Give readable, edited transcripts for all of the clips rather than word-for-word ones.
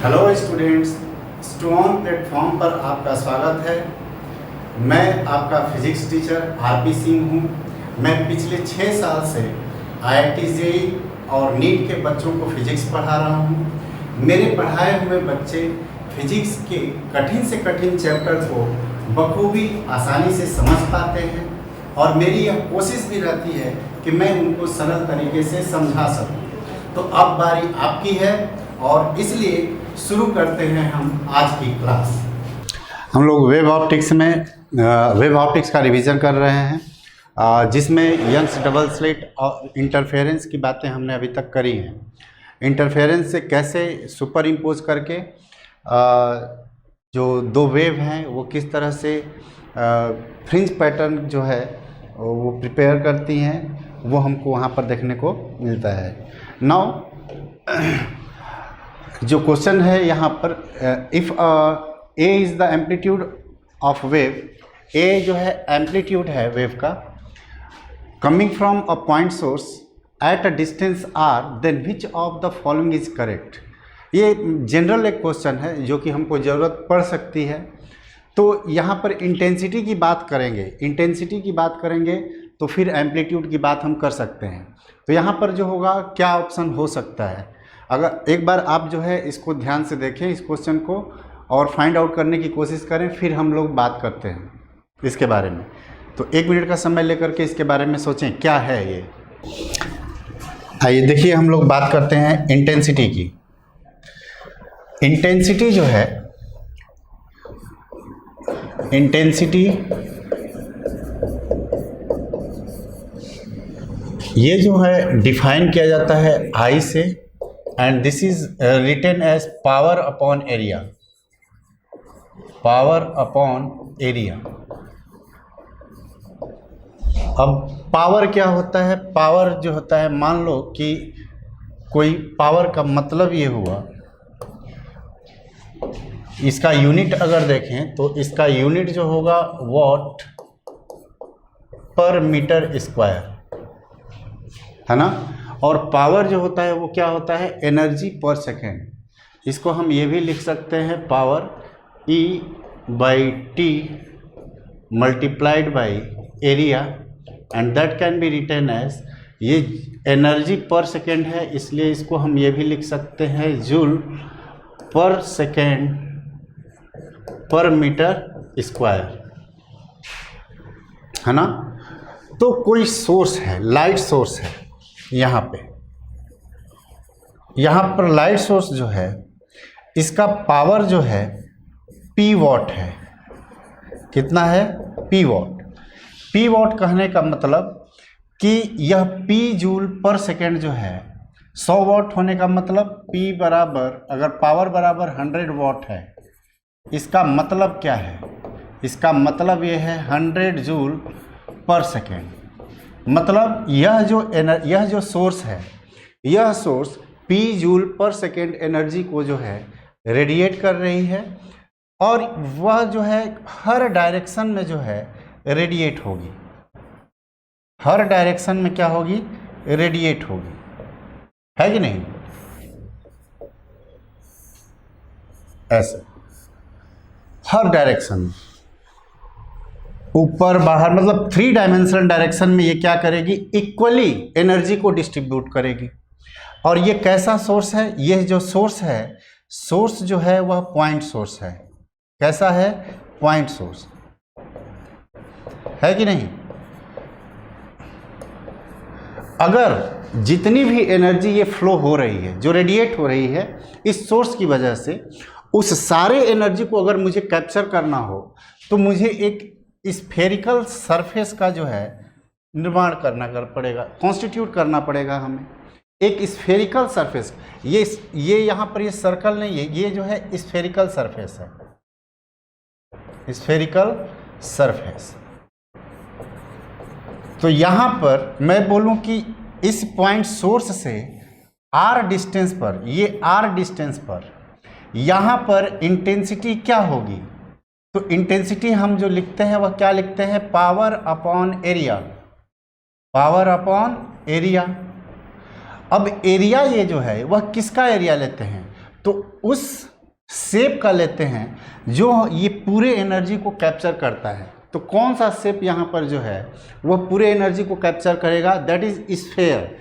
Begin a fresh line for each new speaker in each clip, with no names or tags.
Hello students, strong platform पर आपका स्वागत है। मैं आपका फिजिक्स टीचर आरपी सिंह हूँ। मैं पिछले 6 साल से आईआईटी जेईई और नीट के बच्चों को फिजिक्स पढ़ा रहा हूँ। मेरे पढ़ाए हुए बच्चे फिजिक्स के कठिन से कठिन चैप्टर को बखूबी आसानी से समझ पाते हैं और मेरी यह कोशिश भी रहती है कि मैं उनको सरल तरीके से समझा सकूँ। तो अब बारी आपकी है और इसलिए शुरू करते हैं हम आज की क्लास। हम लोग वेव ऑप्टिक्स का रिवीजन कर रहे हैं, जिसमें यंग्स डबल स्लिट और इंटरफेरेंस की बातें हमने अभी तक करी हैं। इंटरफेरेंस से कैसे सुपर इम्पोज करके जो दो वेव हैं वो किस तरह से फ्रिंज पैटर्न जो है वो प्रिपेयर करती हैं, वो हमको वहाँ पर देखने को मिलता है। नाउ जो क्वेश्चन है यहाँ पर, if A is the amplitude of wave, A जो है एम्पलीट्यूड है वेव का, coming from a point source at a distance R, then which of the following is correct. ये जनरल एक क्वेश्चन है जो कि हमको ज़रूरत पड़ सकती है। तो यहाँ पर इंटेंसिटी की बात करेंगे तो फिर एम्पलीट्यूड की बात हम कर सकते हैं। तो यहाँ पर जो होगा क्या ऑप्शन हो सकता है, अगर एक बार आप जो है इसको ध्यान से देखें इस क्वेश्चन को और फाइंड आउट करने की कोशिश करें, फिर हम लोग बात करते हैं इसके बारे में। तो 1 मिनट का समय लेकर के इसके बारे में सोचें क्या है ये। आइए देखिए, हम लोग बात करते हैं इंटेंसिटी की। इंटेंसिटी जो है, इंटेंसिटी ये जो है डिफाइन किया जाता है आई से, and this is written as power upon area. Power upon area. अब पावर क्या होता है? पावर जो होता है, मान लो कि कोई पावर का मतलब ये हुआ, इसका यूनिट अगर देखें तो इसका यूनिट जो होगा वॉट पर मीटर स्क्वायर, है ना। और पावर जो होता है वो क्या होता है? Energy per second. इसको हम ये भी लिख सकते हैं power E/T multiplied by area, and that can be written as, ये एनर्जी पर सेकेंड है इसलिए इसको हम ये भी लिख सकते हैं जूल पर सेकेंड पर मीटर स्क्वायर, है ना। तो कोई सोर्स है, लाइट सोर्स है यहाँ पर लाइट सोर्स जो है इसका पावर जो है P वॉट है। कितना है? P what. P वॉट कहने का मतलब कि यह P जूल पर सेकेंड जो है 100 वॉट होने का मतलब P बराबर, अगर पावर बराबर 100 वॉट है, इसका मतलब क्या है? इसका मतलब ये है 100 जूल पर सेकेंड। मतलब यह जो सोर्स है, यह सोर्स P जूल पर सेकेंड एनर्जी को जो है रेडिएट कर रही है, और वह जो है हर डायरेक्शन में जो है रेडिएट होगी। हर डायरेक्शन में क्या होगी? रेडिएट होगी, है कि नहीं? ऐसे हर डायरेक्शन में, ऊपर बाहर, मतलब 3 डायमेंशनल डायरेक्शन में ये क्या करेगी? इक्वली एनर्जी को डिस्ट्रीब्यूट करेगी। और ये कैसा सोर्स है? ये जो सोर्स है, सोर्स जो है वह पॉइंट सोर्स है। कैसा है? पॉइंट सोर्स है कि नहीं। अगर जितनी भी एनर्जी ये फ्लो हो रही है, जो रेडिएट हो रही है इस सोर्स की वजह से, उस सारे एनर्जी को अगर मुझे कैप्चर करना हो तो मुझे एक स्फेरिकल सरफेस का जो है निर्माण करना पड़ेगा, कॉन्स्टिट्यूट करना पड़ेगा हमें एक स्फेरिकल सरफेस। ये यहाँ पर ये सर्कल नहीं है, ये जो है स्फेरिकल सरफेस है, स्फेरिकल सरफेस। तो यहाँ पर मैं बोलूँ कि इस पॉइंट सोर्स से r डिस्टेंस पर, ये r डिस्टेंस पर यहाँ पर इंटेंसिटी क्या होगी? तो इंटेंसिटी हम जो लिखते हैं वह क्या लिखते हैं? Power upon area. Power upon area. अब एरिया ये जो है वह किसका एरिया लेते हैं? तो उस शेप का लेते हैं जो ये पूरे एनर्जी को कैप्चर करता है। तो कौन सा शेप यहाँ पर जो है वह पूरे एनर्जी को कैप्चर करेगा, दैट इज स्फेयर।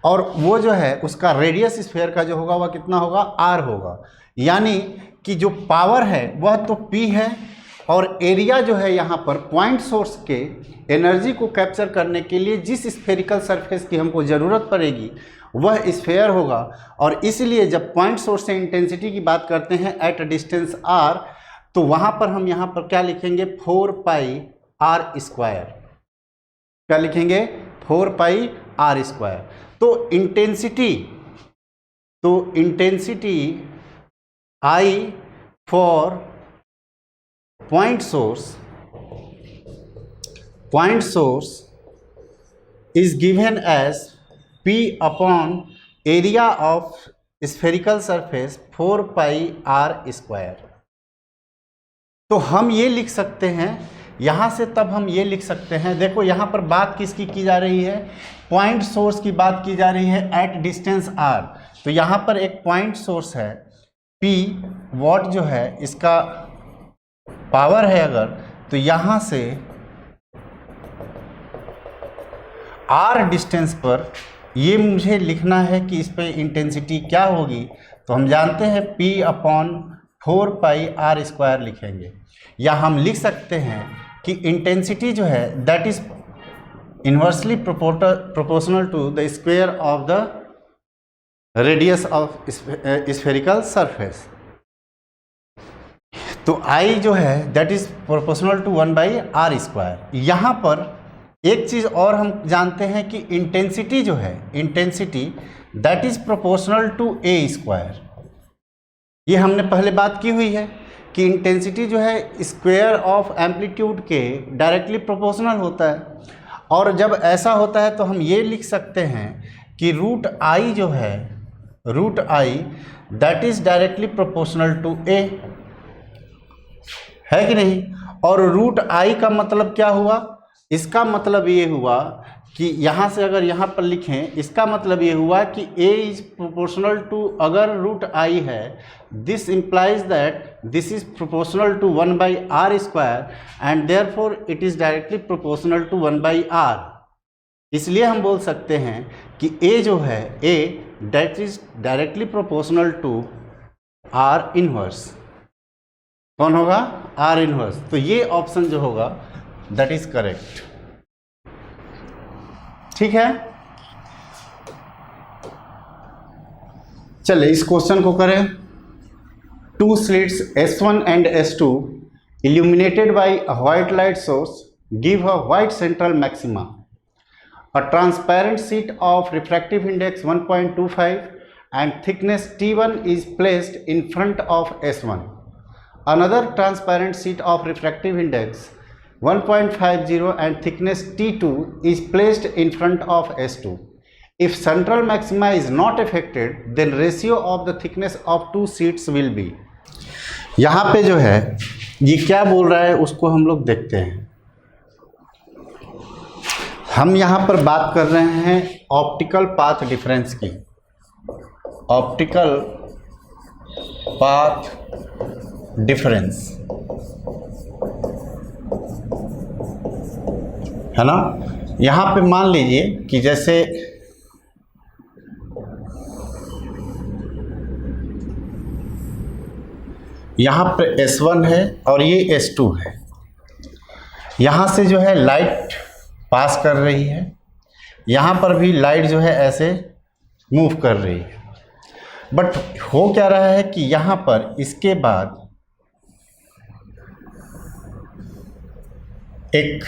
और वो जो है उसका रेडियस स्फेयर का जो होगा वह कितना होगा, आर होगा। यानी कि जो पावर है वह तो P है और एरिया जो है यहाँ पर पॉइंट सोर्स के एनर्जी को कैप्चर करने के लिए जिस स्फेरिकल सरफेस की हमको ज़रूरत पड़ेगी वह स्फेयर होगा। और इसलिए जब पॉइंट सोर्स से इंटेंसिटी की बात करते हैं एट डिस्टेंस r, तो वहाँ पर हम यहाँ पर क्या लिखेंगे, 4 पाई r स्क्वायर। क्या लिखेंगे, 4 पाई r स्क्वायर। तो intensity I for point source is given as P upon area of spherical surface 4 pi r square. तो हम ये लिख सकते हैं यहाँ से, तब हम ये लिख सकते हैं, देखो यहाँ पर बात किसकी की जा रही है, पॉइंट सोर्स की बात की जा रही है एट डिस्टेंस r। तो यहाँ पर एक पॉइंट सोर्स है P, वॉट जो है इसका पावर है अगर, तो यहाँ से r डिस्टेंस पर ये मुझे लिखना है कि इस पर इंटेंसिटी क्या होगी। तो हम जानते हैं P अपॉन 4 पाई r स्क्वायर लिखेंगे, या हम लिख सकते हैं कि इंटेंसिटी जो है that is inversely proportional to the square of the radius of spherical surface. तो I जो है that is proportional to 1 by r square. यहाँ पर एक चीज़ और हम जानते हैं कि इंटेंसिटी जो है, intensity that is proportional to a square. ये हमने पहले बात की हुई है कि इंटेंसिटी जो है स्क्वायर ऑफ एम्पलीट्यूड के डायरेक्टली प्रोपोर्शनल होता है। और जब ऐसा होता है तो हम ये लिख सकते हैं कि रूट I जो है, root I that is directly proportional to a, है कि नहीं। और रूट I का मतलब क्या हुआ, इसका मतलब ये हुआ कि यहाँ से अगर यहाँ पर लिखें, इसका मतलब ये हुआ कि a इज प्रोपोर्शनल टू, अगर रूट I है, this implies that this is proportional to 1 by r square and therefore it is directly proportional to 1 by r। इसलिए हम बोल सकते हैं कि a जो है, a that is directly proportional to r inverse. कौन होगा, r इनवर्स। तो ये ऑप्शन जो होगा दैट इज करेक्ट। ठीक है, चलिए इस क्वेश्चन को करें। 2 slits S1 and S2 illuminated by a white light source give a white central maxima. A transparent sheet of refractive index 1.25 and thickness T1 is placed in front of S1. Another transparent sheet of refractive index 1.50 and thickness T2 is placed in front of S2. If central maxima is not affected, then ratio of the thickness of 2 sheets will be. यहाँ पे जो है ये क्या बोल रहा है उसको हम लोग देखते हैं। हम यहाँ पर बात कर रहे हैं ऑप्टिकल पाथ डिफरेंस की, ऑप्टिकल पाथ डिफरेंस, है ना। यहाँ पे मान लीजिए कि जैसे यहाँ पे S1 है और ये S2 है। यहाँ से जो है लाइट पास कर रही है, यहाँ पर भी लाइट जो है ऐसे मूव कर रही है। बट हो क्या रहा है कि यहाँ पर इसके बाद एक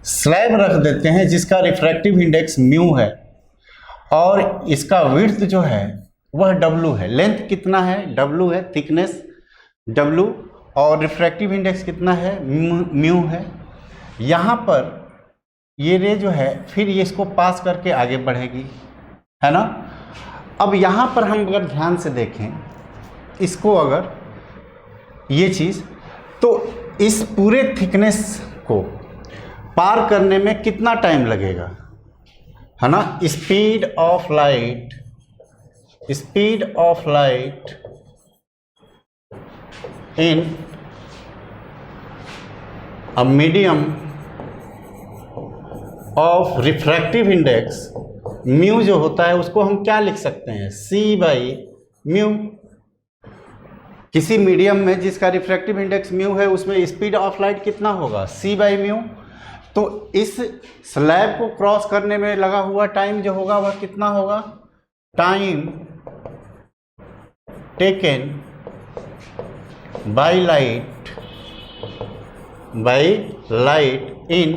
स्लैब रख देते हैं जिसका रिफ्रैक्टिव इंडेक्स म्यू है और इसका विड्थ जो है वह W है। लेंथ कितना है, W है, थिकनेस W, और रिफ्रैक्टिव इंडेक्स कितना है, म्यू है। यहाँ पर ये रे जो है फिर ये इसको पास करके आगे बढ़ेगी, है ना। अब यहाँ पर हम अगर ध्यान से देखें इसको, अगर ये चीज़, तो इस पूरे थिकनेस को पार करने में कितना टाइम लगेगा, है ना। Speed of light in a medium of refractive index, mu जो होता है उसको हम क्या लिख सकते हैं, सी बाई म्यू। किसी मीडियम में जिसका रिफ्रैक्टिव इंडेक्स म्यू है उसमें स्पीड ऑफ लाइट कितना होगा, सी बाई म्यू। तो इस स्लैब को क्रॉस करने में लगा हुआ टाइम जो होगा वह कितना होगा, time taken by light in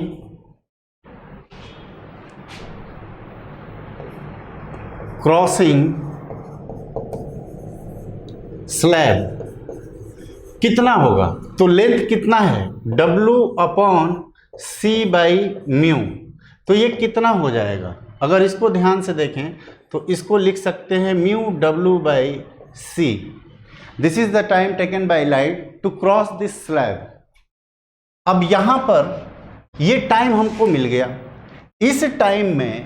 crossing slab कितना होगा। तो लेंथ कितना है, W upon c by mu. तो ये कितना हो जाएगा, अगर इसको ध्यान से देखें तो इसको लिख सकते हैं mu W by c. This is the time taken by light to cross this slab. अब यहाँ पर ये टाइम हमको मिल गया। इस टाइम में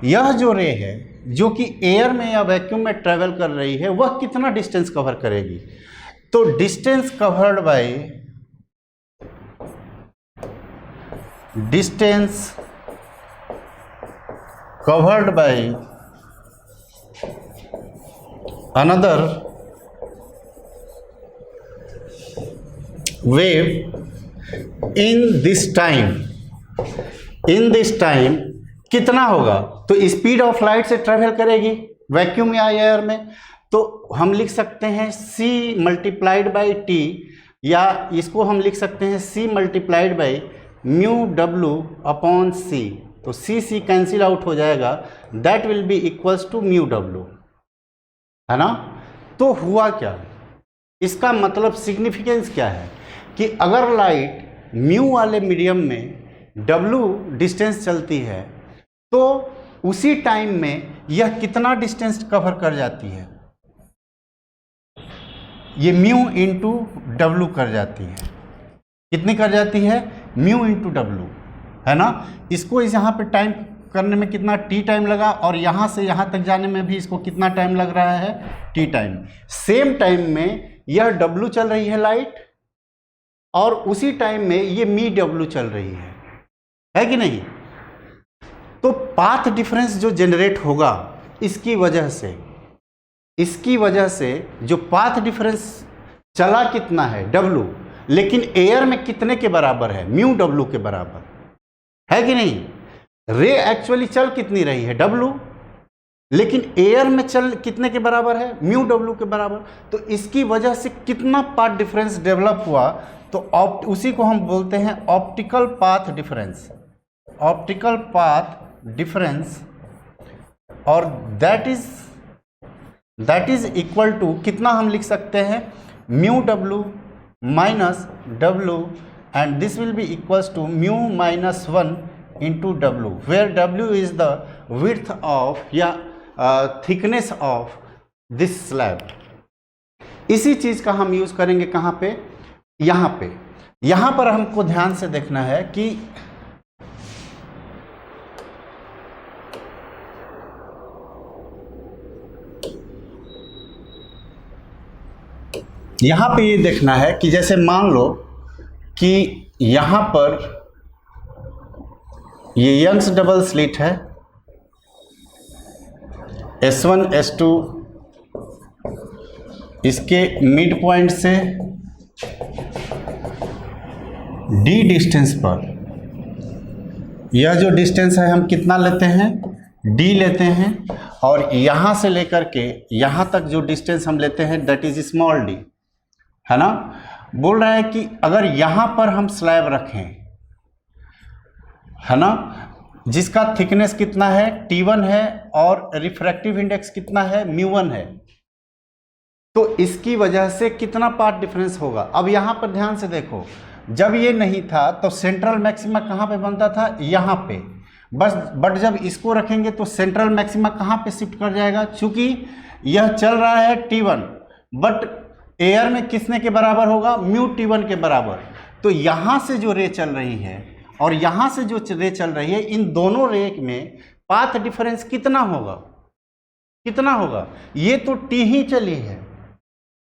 यह जो रे है जो कि एयर में या वैक्यूम में ट्रेवल कर रही है वह कितना डिस्टेंस कवर करेगी। तो distance covered by another wave in this time कितना होगा। तो स्पीड ऑफ लाइट से ट्रेवल करेगी वैक्यूम या एयर में, तो हम लिख सकते हैं c मल्टीप्लाइड बाई टी, या इसको हम लिख सकते हैं c multiplied by mu W upon C. तो c कैंसिल आउट हो जाएगा, that will be equals to mu W, है ना। तो हुआ क्या, इसका मतलब सिग्निफिकेंस क्या है कि अगर लाइट म्यू वाले मीडियम में W डिस्टेंस चलती है तो उसी टाइम में यह कितना डिस्टेंस कवर कर जाती है, ये म्यू इंटू W कर जाती है। कितनी कर जाती है, म्यू इंटू W, है ना। इसको इस यहाँ पे टाइम करने में कितना t टाइम लगा, और यहाँ से यहाँ तक जाने में भी इसको कितना टाइम लग रहा है, t टाइम। सेम टाइम में यह W चल रही है लाइट, और उसी टाइम में ये मी W चल रही है कि नहीं। तो पाथ डिफरेंस जो जनरेट होगा इसकी वजह से जो पाथ डिफरेंस चला कितना है, W, लेकिन एयर में कितने के बराबर है, म्यू W के बराबर, है कि नहीं। रे एक्चुअली चल कितनी रही है, W, लेकिन एयर में चल कितने के बराबर है, म्यू W के बराबर। तो इसकी वजह से कितना पाथ डिफरेंस डेवलप हुआ, तो उसी को हम बोलते हैं ऑप्टिकल पाथ डिफरेंस, और दैट इज इक्वल टू कितना हम लिख सकते हैं, mu W minus W, and this will be equals to mu minus 1 into W, where W is the width of या थिकनेस ऑफ दिस स्लैब। इसी चीज का हम यूज करेंगे कहाँ पे, यहाँ पर हमको ध्यान से देखना है कि यहाँ पे ये देखना है कि जैसे मान लो कि यहाँ पर ये यंग्स डबल स्लिट है, S1 S2, इसके मिड पॉइंट से D डिस्टेंस पर, यह जो डिस्टेंस है हम कितना लेते हैं, D लेते हैं, और यहाँ से लेकर के यहाँ तक जो डिस्टेंस हम लेते हैं दैट इज स्मॉल d, है ना। बोल रहा है कि अगर यहाँ पर हम स्लैब रखें, है ना, जिसका थिकनेस कितना है, T1 है, और रिफ्रैक्टिव इंडेक्स कितना है, μ1 है, तो इसकी वजह से कितना पाथ डिफरेंस होगा। अब यहाँ पर ध्यान से देखो, जब ये नहीं था तो सेंट्रल मैक्सिमा कहाँ पे बनता था, यहाँ पे बस, बट जब इसको रखेंगे तो सेंट्रल मैक्सिमा कहाँ पे शिफ्ट कर जाएगा, चूंकि यह चल रहा है T1, बट एयर में किसने के बराबर होगा, म्यू T1 के बराबर। तो यहाँ से जो रे चल रही है और यहाँ से जो रे चल रही है, इन दोनों रे में पाथ डिफरेंस कितना होगा, ये तो T ही चली है,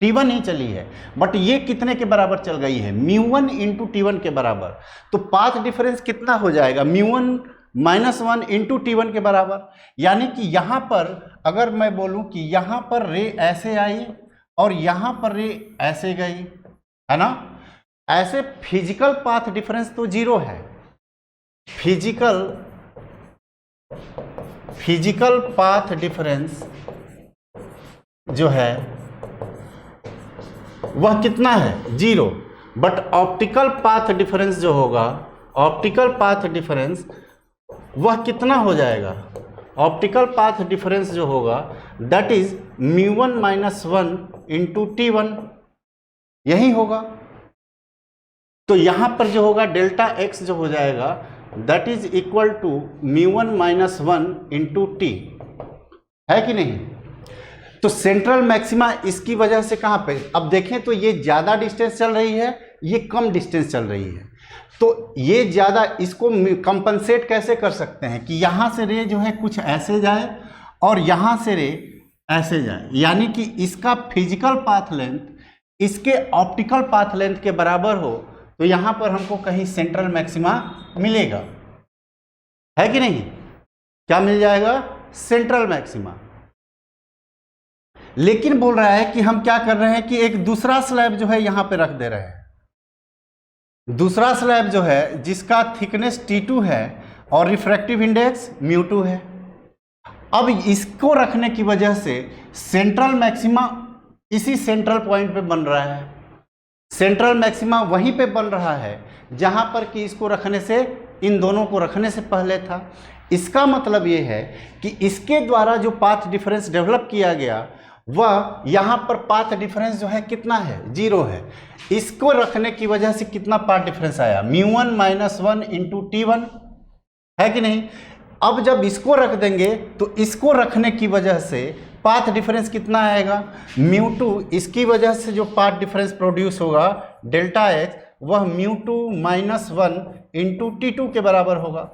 T1 ही चली है, बट ये कितने के बराबर चल गई है, μ1 इंटू T1 के बराबर। तो पाथ डिफरेंस कितना हो जाएगा, μ1 -1 इंटू T1 के बराबर। यानी कि यहाँ पर अगर मैं बोलूँ कि यहाँ पर रे ऐसे आई और यहाँ पर रे ऐसे गई, है ना, ऐसे फिजिकल पाथ डिफरेंस तो जीरो है। फिजिकल पाथ डिफरेंस जो है वह कितना है, zero. But optical path difference जो होगा, ऑप्टिकल पाथ डिफरेंस वह कितना हो जाएगा, ऑप्टिकल पाथ डिफरेंस जो होगा दैट इज μ1 -1 इंटू T1, यही होगा। तो यहां पर जो होगा डेल्टा x जो हो जाएगा that is equal to μ1 -1 into T, है कि नहीं। तो सेंट्रल मैक्सिमा इसकी वजह से कहाँ पे, अब देखें तो ये ज़्यादा डिस्टेंस चल रही है, ये कम डिस्टेंस चल रही है। तो ये ज़्यादा, इसको कंपनसेट कैसे कर सकते हैं कि यहाँ से रे जो है कुछ ऐसे जाए और यहाँ से रे ऐसे जाए, यानी कि इसका फिजिकल पाथ लेंथ इसके ऑप्टिकल पाथ लेंथ के बराबर हो, तो यहाँ पर हमको कहीं सेंट्रल मैक्सिमा मिलेगा, है कि नहीं। क्या मिल जाएगा, सेंट्रल मैक्सिमा। लेकिन बोल रहा है कि हम क्या कर रहे हैं कि एक दूसरा स्लैब जो है यहाँ पे रख दे रहे हैं, दूसरा स्लैब जो है जिसका थिकनेस T2 है और रिफ्रैक्टिव इंडेक्स μ2 है। अब इसको रखने की वजह से सेंट्रल मैक्सिमा इसी सेंट्रल पॉइंट पे बन रहा है, सेंट्रल मैक्सिमा वहीं पे बन रहा है जहां पर कि इसको रखने से, इन दोनों को रखने से पहले था। इसका मतलब ये है कि इसके द्वारा जो पाथ डिफरेंस डेवलप किया गया वह यहाँ पर पाथ डिफरेंस जो है कितना है, जीरो है। इसको रखने की वजह से कितना पाथ डिफरेंस आया, μ1 -1 इंटू T1, है कि नहीं। अब जब इसको रख देंगे तो इसको रखने की वजह से पाथ डिफरेंस कितना आएगा, μ2, इसकी वजह से जो पाथ डिफरेंस प्रोड्यूस होगा डेल्टा x, वह μ2 -1 इंटू T2 के बराबर होगा।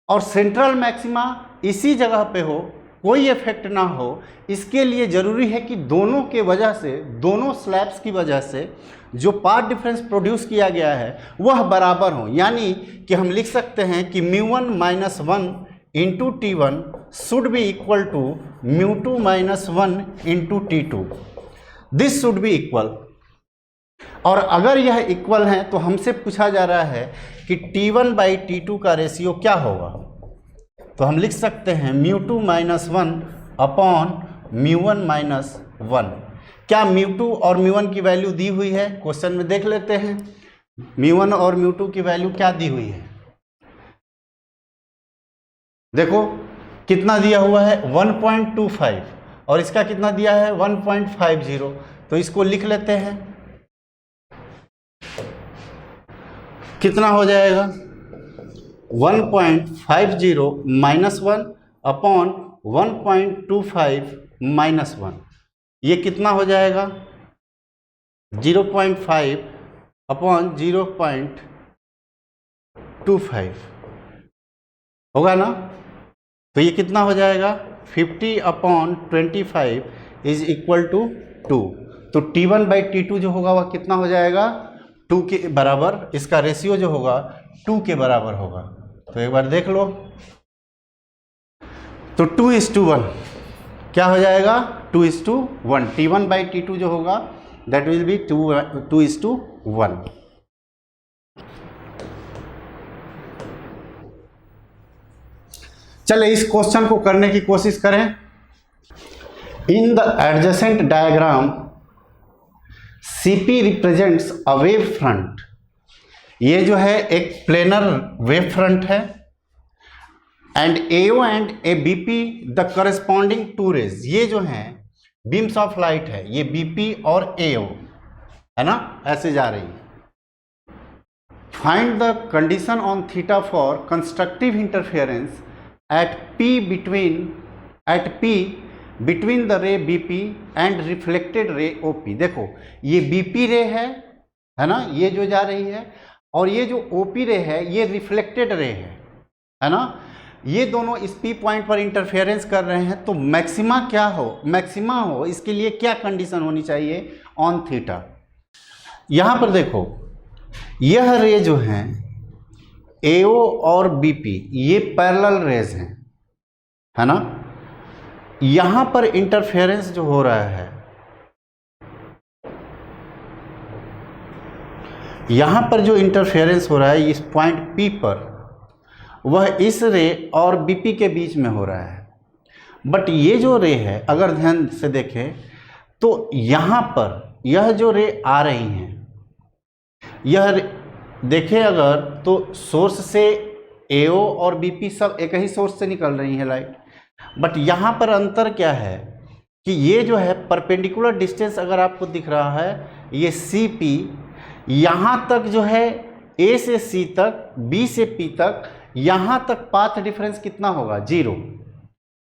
और सेंट्रल मैक्सिमा इसी जगह पे हो, कोई इफेक्ट ना हो, इसके लिए ज़रूरी है कि दोनों के वजह से, दोनों स्लैब्स की वजह से जो पाथ डिफरेंस प्रोड्यूस किया गया है वह बराबर हो। यानी कि हम लिख सकते हैं कि μ1 -1 into T1 should be equal to μ2 -1 into T2, this should be equal. और अगर यह इक्वल है तो हमसे पूछा जा रहा है कि T1 बाई T2 का रेशियो क्या होगा। तो हम लिख सकते हैं μ2 -1 अपॉन μ1 -1। क्या μ2 और μ1 की वैल्यू दी हुई है, क्वेश्चन में देख लेते हैं। μ1 और μ2 की वैल्यू क्या दी हुई है, देखो कितना दिया हुआ है 1.25 और इसका कितना दिया है 1.50। तो इसको लिख लेते हैं, कितना हो जाएगा 1.50 -1 अपॉन 1.25 -1, ये कितना हो जाएगा 0.5 अपॉन 0.25 होगा ना। तो ये कितना हो जाएगा 50 अपॉन 25 इज इक्वल टू 2। तो T1 बाई T2 जो होगा वह कितना हो जाएगा 2 के बराबर, इसका रेशियो जो होगा 2 के बराबर होगा। तो एक बार देख लो, तो 2:1 क्या हो जाएगा 2:1। T1 बाई T2 जो होगा दैट विल बी 2:1। चले इस क्वेश्चन को करने की कोशिश करें। In the adjacent diagram CP represents a wave front. ये जो है एक प्लेनर वेव फ्रंट है and AO and BP the corresponding to rays. ये जो हैं बीम्स ऑफ लाइट है, ये BP और AO है ना, ऐसे जा रही है। Find the condition on theta for constructive interference at P between the ray BP and reflected ray OP। देखो ये BP रे है ना, ये जो जा रही है, और ये जो OP रे है ये रिफ्लेक्टेड रे है ना। ये दोनों इस P पॉइंट पर इंटरफेरेंस कर रहे हैं, तो मैक्सिमा क्या हो, मैक्सिमा हो, इसके लिए क्या कंडीशन होनी चाहिए ऑन थीटा। यहाँ पर देखो यह रे जो हैं AO और BP ये पैरेलल रेज हैं, है ना। यहाँ पर इंटरफेरेंस जो हो रहा है, यहाँ पर जो इंटरफेरेंस हो रहा है इस पॉइंट P पर, वह इस रे और BP के बीच में हो रहा है। बट ये जो रे है अगर ध्यान से देखें तो यहाँ पर यह जो रे आ रही हैं, यह देखें अगर तो सोर्स से AO और BP सब एक ही सोर्स से निकल रही है लाइट। बट यहाँ पर अंतर क्या है कि ये जो है परपेंडिकुलर डिस्टेंस अगर आपको दिख रहा है, ये CP यहाँ तक जो है A से C तक, B से P तक, यहाँ तक पाथ डिफरेंस कितना होगा, 0।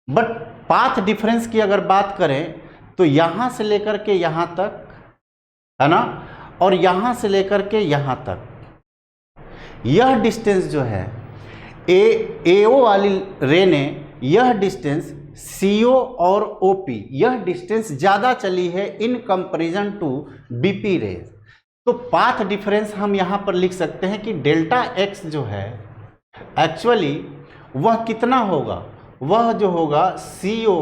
बट पाथ डिफरेंस की अगर बात करें तो यहाँ से लेकर के यहाँ तक, है ना, और यहाँ से लेकर के यहाँ तक, यह डिस्टेंस जो है AO वाली रे ने यह डिस्टेंस CO और OP यह डिस्टेंस ज़्यादा चली है in comparison to BP rays. तो पाथ डिफरेंस हम यहाँ पर लिख सकते हैं कि डेल्टा x जो है एक्चुअली वह कितना होगा, वह जो होगा CO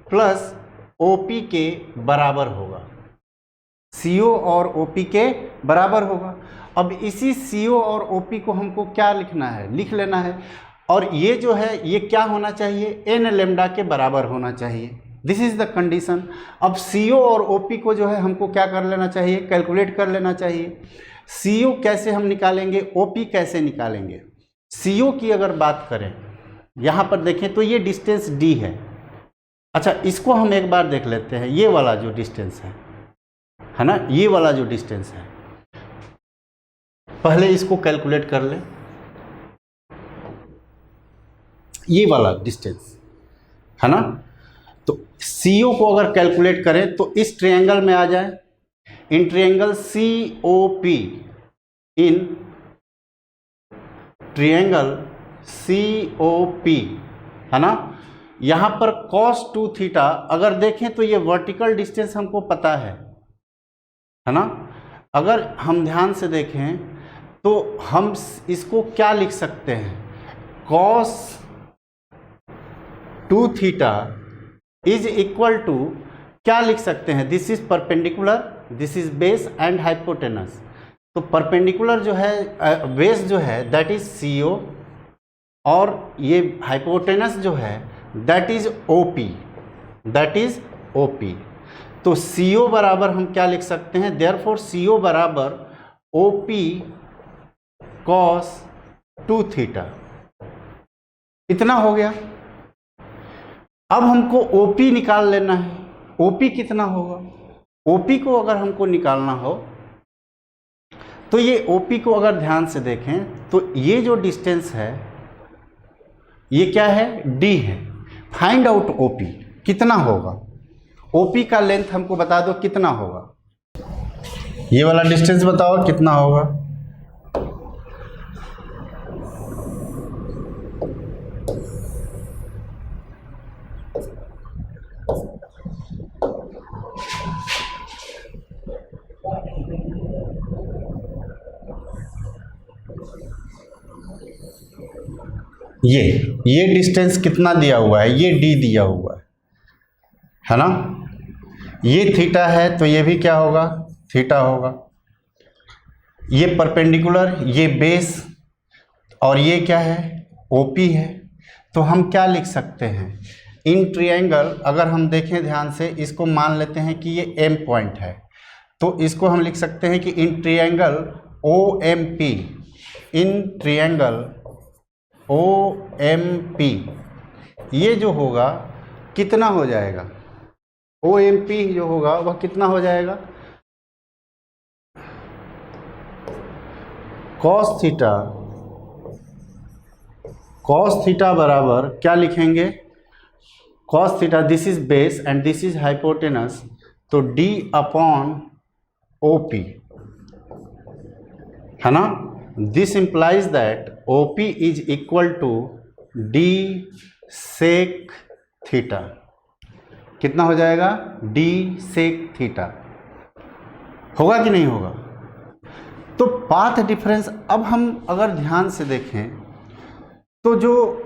प्लस OP के बराबर होगा, CO और OP के बराबर होगा। अब इसी CO और OP को हमको क्या लिखना है, लिख लेना है, और ये जो है ये क्या होना चाहिए, n लैम्डा के बराबर होना चाहिए। This is the condition. अब CO और OP को जो है हमको क्या कर लेना चाहिए, कैलकुलेट कर लेना चाहिए। CO कैसे हम निकालेंगे, OP कैसे निकालेंगे। CO की अगर बात करें यहाँ पर देखें तो ये डिस्टेंस D है। अच्छा, इसको हम एक बार देख लेते हैं, ये वाला जो डिस्टेंस है ना, ये वाला जो डिस्टेंस है, पहले इसको कैलकुलेट कर लें। ये वाला डिस्टेंस है ना, तो CO को अगर कैलकुलेट करें तो इस ट्रायंगल में आ जाए, in triangle COP, in triangle COP, है ना। यहाँ पर cos 2 थीटा अगर देखें तो ये वर्टिकल डिस्टेंस हमको पता है ना। अगर हम ध्यान से देखें तो हम इसको क्या लिख सकते हैं, cos 2 theta is equal to क्या लिख सकते हैं, this is perpendicular, this is base and hypotenuse. तो परपेंडिकुलर जो है बेस जो है दैट इज CO, और ये हाइपोटेनस जो है that is OP, that is OP। तो CO बराबर हम क्या लिख सकते हैं, देयरफॉर CO बराबर OP cos 2 थीटा, इतना हो गया। अब हमको OP निकाल लेना है। OP कितना होगा, OP को अगर हमको निकालना हो तो ये OP को अगर ध्यान से देखें तो ये जो डिस्टेंस है ये क्या है, D है। फाइंड आउट OP कितना होगा, OP का लेंथ हमको बता दो कितना होगा, ये वाला डिस्टेंस बताओ कितना होगा। ये डिस्टेंस कितना दिया हुआ है, ये D दिया हुआ है ना। ये थीटा है तो ये भी क्या होगा, थीटा होगा। ये परपेंडिकुलर, ये बेस, और ये क्या है, OP है। तो हम क्या लिख सकते हैं, इन ट्रायंगल अगर हम देखें ध्यान से, इसको मान लेते हैं कि ये M पॉइंट है, तो इसको हम लिख सकते हैं कि in triangle OMP, in triangle OMP ये जो होगा कितना हो जाएगा, OMP जो होगा वह कितना हो जाएगा, cos थीटा बराबर क्या लिखेंगे, cos theta, this is base and this is hypotenuse, तो D अपॉन OP, है ना। This implies that OP is equal to D sec theta. कितना हो जाएगा? D sec theta. होगा कि नहीं होगा? तो पाथ डिफरेंस, अब हम अगर ध्यान से देखें तो जो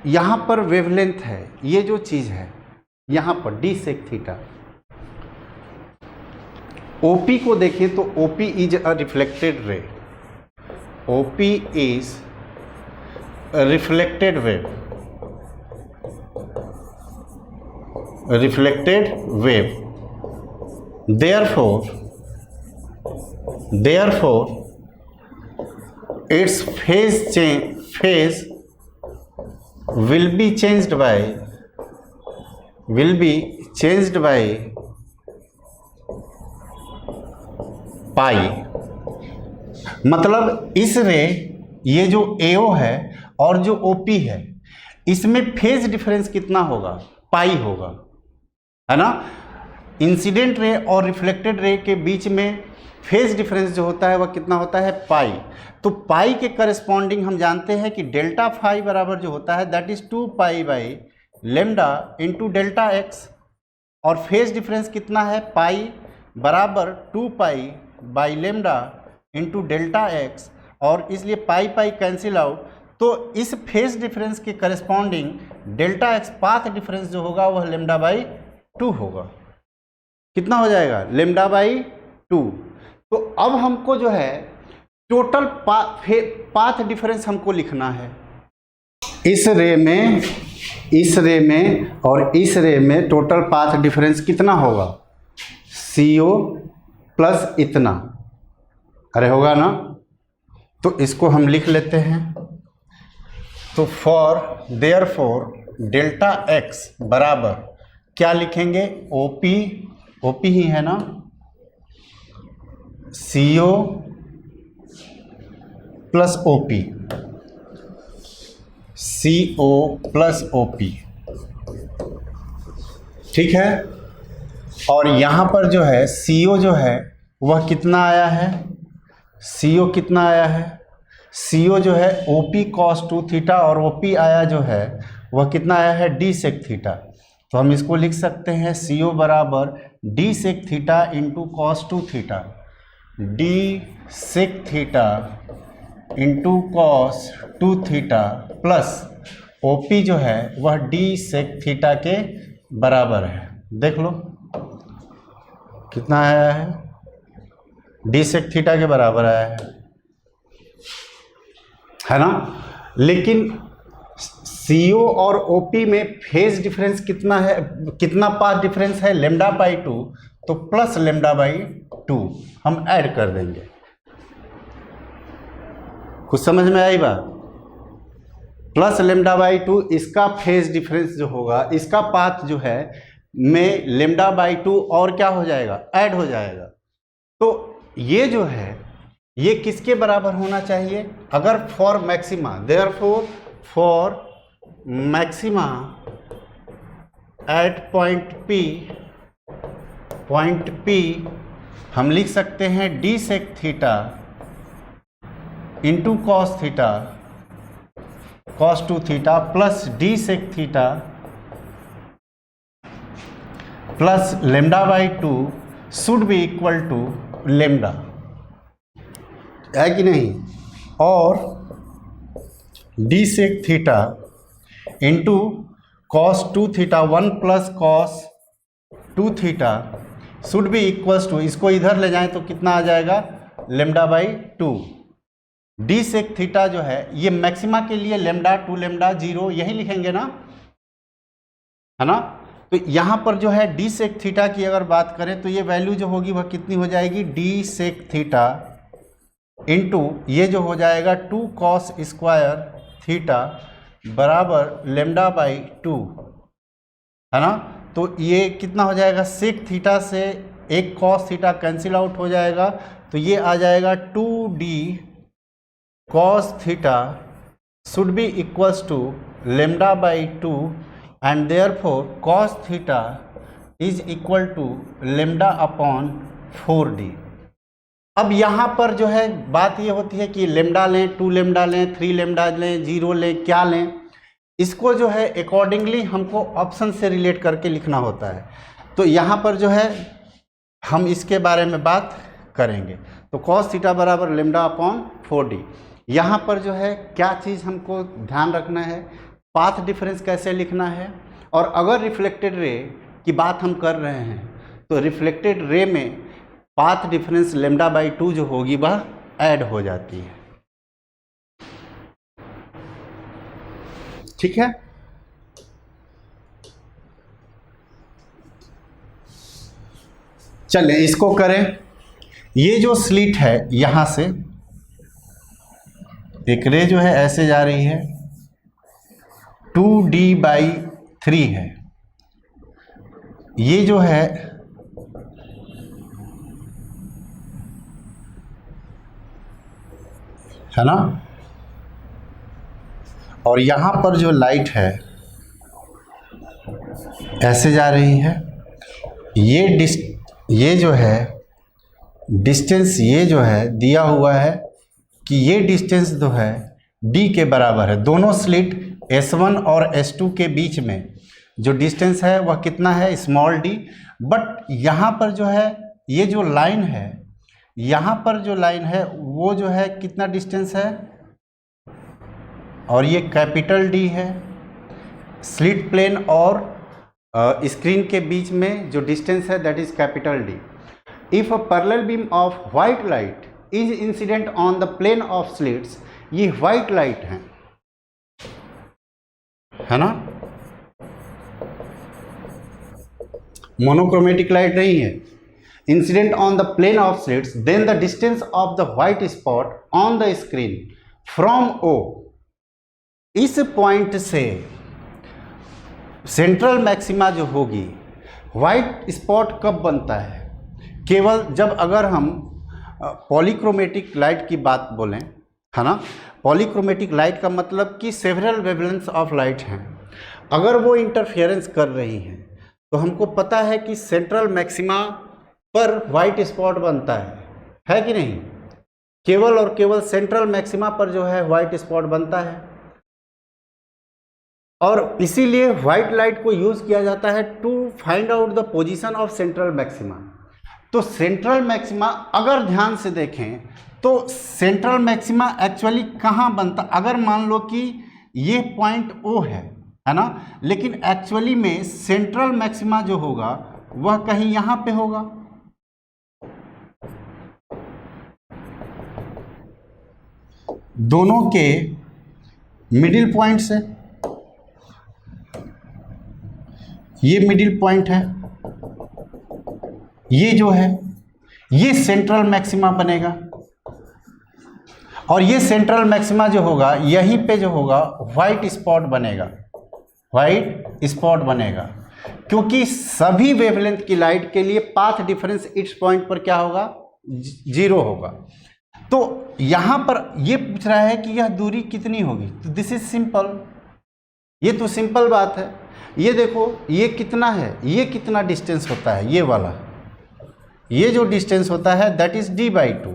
यहाँ पर वेवलेंथ है, ये जो चीज़ है यहाँ पर डी सेक थीटा, ओपी को देखें तो OP is a reflected ray, OP is reflected wave, reflected wave, therefore its phase will be changed by पाई। मतलब इस रे, ये जो AO है और जो OP है, इसमें फेज डिफरेंस कितना होगा? पाई होगा, है ना। इंसिडेंट रे और रिफ्लेक्टेड रे के बीच में फेज डिफरेंस जो होता है वह कितना होता है? पाई। तो पाई के करस्पॉन्डिंग हम जानते हैं कि डेल्टा फाई बराबर जो होता है that is 2 pi by lambda into delta x, और फेज डिफरेंस कितना है? पाई बराबर 2 pi by lambda into delta x, और इसलिए पाई पाई कैंसिल आउट। तो इस फेज डिफरेंस के corresponding delta x path difference जो होगा वह लेमडा बाई 2 होगा। कितना हो जाएगा? Lambda by 2। तो अब हमको जो है टोटल पाथ डिफरेंस हमको लिखना है। इस रे में और इस रे में टोटल पाथ डिफरेंस कितना होगा? CO प्लस इतना, अरे होगा ना। तो इसको हम लिख लेते हैं। तो देयरफॉर डेल्टा एक्स बराबर क्या लिखेंगे? ओपी ही है ना, CO plus OP, CO plus OP, ठीक है। और यहाँ पर जो है CO जो है वह कितना आया है? CO कितना आया है? CO जो है OP cos 2 थीटा, और OP आया जो है वह कितना आया है? D sec theta. तो हम इसको लिख सकते हैं CO बराबर D sec theta into cos 2 theta, D sec theta into cos 2 theta plus OP जो है वह D sec थीटा के बराबर है। देख लो कितना आया है? D sec थीटा के बराबर आया है ना। लेकिन CO और OP में फेज डिफरेंस कितना है? कितना पाथ डिफरेंस है? Lambda by 2। तो प्लस लेमडा बाई 2 हम ऐड कर देंगे। कुछ समझ में आई बात? प्लस लेमडा बाई 2, इसका फेज डिफरेंस जो होगा, इसका पाथ जो है में लेमडा बाई 2 और क्या हो जाएगा? ऐड हो जाएगा। तो ये जो है ये किसके बराबर होना चाहिए? अगर for maxima, therefore for maxima at point P हम लिख सकते हैं D sec theta into cos theta cos 2 theta plus D sec theta plus lambda by 2 should be equal to lambda, है कि नहीं। और D sec theta into cos 2 theta 1 plus cos 2 theta should be equals to, इसको इधर ले जाएं तो कितना आ जाएगा? Lambda by 2। D sec theta जो है ये मैक्सिमा के लिए लेमडा 2 लेमडा 0 यही लिखेंगे ना, है ना। तो यहाँ पर जो है D sec थीटा की अगर बात करें तो ये वैल्यू जो होगी वह कितनी हो जाएगी? D sec थीटा इंटू ये जो हो जाएगा 2 cos स्क्वायर थीटा बराबर लेमडा बाई 2, है ना। तो ये कितना हो जाएगा? सेक थीटा से एक cos थीटा कैंसिल आउट हो जाएगा, तो ये आ जाएगा 2D cos theta should be equals to lambda by 2 and therefore cos theta is equal to lambda upon 4D। अब यहाँ पर जो है बात ये होती है कि लेमडा लें, 2 लेमडा लें, 3 लेमडा लें, 0 लें, क्या लें। इसको जो है अकॉर्डिंगली हमको ऑप्शन से रिलेट करके लिखना होता है। तो यहाँ पर जो है हम इसके बारे में बात करेंगे। तो cos थीटा बराबर लेमडा अपॉन 4d। यहाँ पर जो है क्या चीज़ हमको ध्यान रखना है, पाथ डिफरेंस कैसे लिखना है, और अगर रिफ्लेक्टेड रे की बात हम कर रहे हैं तो रिफ्लेक्टेड रे में पाथ डिफरेंस लेमडा बाई 2 जो होगी वह ऐड हो जाती है। ठीक है, चलें इसको करें। ये जो स्लिट है यहाँ से एक रे जो है ऐसे जा रही है, 2d/3 है। ये जो है ना, और यहाँ पर जो लाइट है ऐसे जा रही है। ये जो है डिस्टेंस, ये जो है दिया हुआ है कि ये डिस्टेंस जो है d के बराबर है। दोनों स्लिट S1 और S2 के बीच में जो डिस्टेंस है वह कितना है, स्मॉल d। बट यहाँ पर जो है ये जो लाइन है, यहाँ पर जो लाइन है वो जो है कितना डिस्टेंस है, और ये कैपिटल D है। स्लिट प्लेन और स्क्रीन के बीच में जो डिस्टेंस है that is capital D। If a parallel beam of white light is incident on the plane of slits, ये व्हाइट लाइट है ना, मोनोक्रोमेटिक लाइट नहीं है। Incident on the plane of slits, then the distance of the white spot on the screen from O, इस point से central maxima जो होगी, white spot कब बनता है, केवल जब अगर हम पॉलीक्रोमेटिक लाइट की बात बोलें, है ना। पॉलीक्रोमेटिक लाइट का मतलब कि सेवरल वेवलेंथ्स ऑफ लाइट हैं, अगर वो इंटरफेरेंस कर रही हैं तो हमको पता है कि सेंट्रल मैक्सिमा पर वाइट स्पॉट बनता है कि नहीं। केवल और केवल सेंट्रल मैक्सिमा पर जो है वाइट स्पॉट बनता है, और इसीलिए व्हाइट लाइट को यूज किया जाता है to find out the position of central maxima. तो सेंट्रल मैक्सिमा अगर ध्यान से देखें तो सेंट्रल मैक्सिमा एक्चुअली कहाँ बनता, अगर मान लो कि ये पॉइंट O है ना, लेकिन एक्चुअली में सेंट्रल मैक्सिमा जो होगा वह कहीं यहाँ पे होगा। दोनों के मिडिल पॉइंट से, ये मिडिल पॉइंट है, ये जो है ये सेंट्रल मैक्सिमा बनेगा, और ये सेंट्रल मैक्सिमा जो होगा यहीं पे जो होगा व्हाइट स्पॉट बनेगा, व्हाइट स्पॉट बनेगा, क्योंकि सभी वेवलेंथ की लाइट के लिए पाथ डिफरेंस इस पॉइंट पर क्या होगा, 0 होगा। तो यहां पर ये पूछ रहा है कि यह दूरी कितनी होगी, तो दिस इज सिंपल, ये तो सिंपल बात है। ये देखो ये कितना है, ये कितना डिस्टेंस होता है, ये वाला, ये जो डिस्टेंस होता है दैट इज d/2,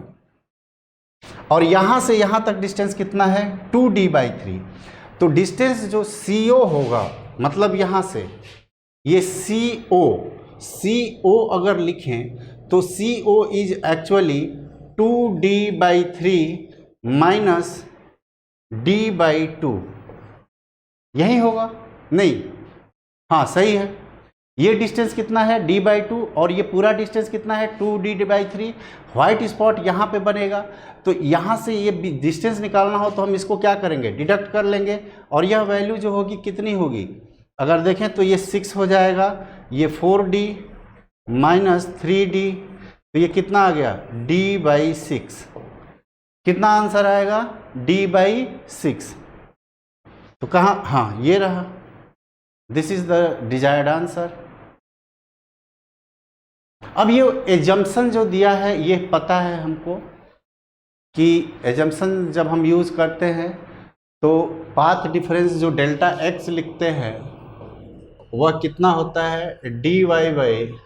और यहां से यहां तक डिस्टेंस कितना है, 2d/3। तो डिस्टेंस जो CO होगा, मतलब यहां से ये CO अगर लिखें तो CO is actually 2d/3 minus d/2, यही होगा नहीं, हाँ सही है। ये डिस्टेंस कितना है, d/2, और ये पूरा डिस्टेंस कितना है, 2d/3। व्हाइट स्पॉट यहाँ पे बनेगा, तो यहाँ से ये डिस्टेंस निकालना हो तो हम इसको क्या करेंगे, डिडक्ट कर लेंगे, और यह वैल्यू जो होगी कितनी होगी, अगर देखें तो ये 6 हो जाएगा, ये 4d माइनस 3d, तो ये कितना आ गया, d/6। कितना आंसर आएगा, d/6। तो कहाँ, हाँ ये रहा, this is the desired answer. अब ये एजम्पशन जो दिया है ये पता है हमको कि एजम्पशन जब हम यूज़ करते हैं तो पाथ डिफरेंस जो डेल्टा x लिखते हैं वह कितना होता है, dy/d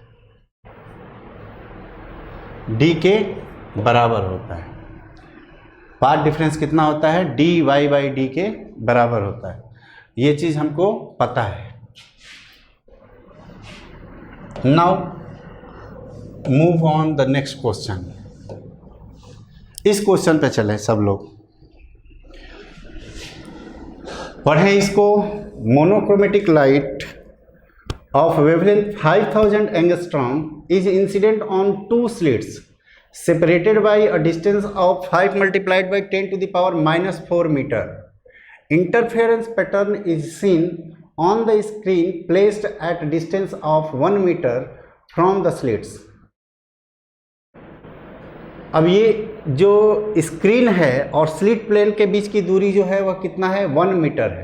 के बराबर होता है। पाथ डिफरेंस कितना होता है, dy/d के बराबर होता है। ये चीज हमको पता है। Now move on the next question. इस क्वेश्चन पे चले सब लोग, पढ़ें इसको। Monochromatic light of wavelength 5000 angstrom is incident on two slits separated by a distance of 5 multiplied by 10 to the power minus 4 meter. Interference pattern is seen on the screen placed at a distance of 1 meter from the slits. अब ये जो screen है और slit plane के बीच की दूरी जो है वह कितना है, 1 मीटर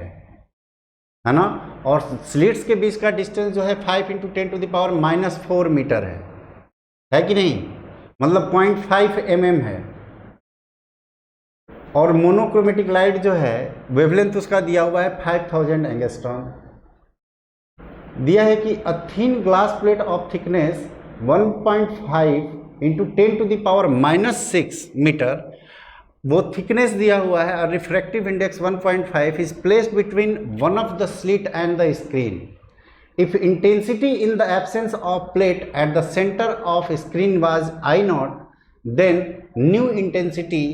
है ना, और स्लिट्स के बीच का डिस्टेंस जो है 5 × 10⁻⁻⁴ मीटर है कि नहीं, मतलब 0.5 mm है। और मोनोक्रोमेटिक लाइट जो है वेवलेंथ उसका दिया हुआ है 5000 एंगस्ट्रॉम। दिया है कि a thin glass plate of thickness 1.5 × 10⁻⁻6 metre, वो थिकनेस दिया हुआ है, और refractive index 1.5 is placed between one of the slit and the screen. If intensity in the absence of plate at the centre of screen was I0, then new intensity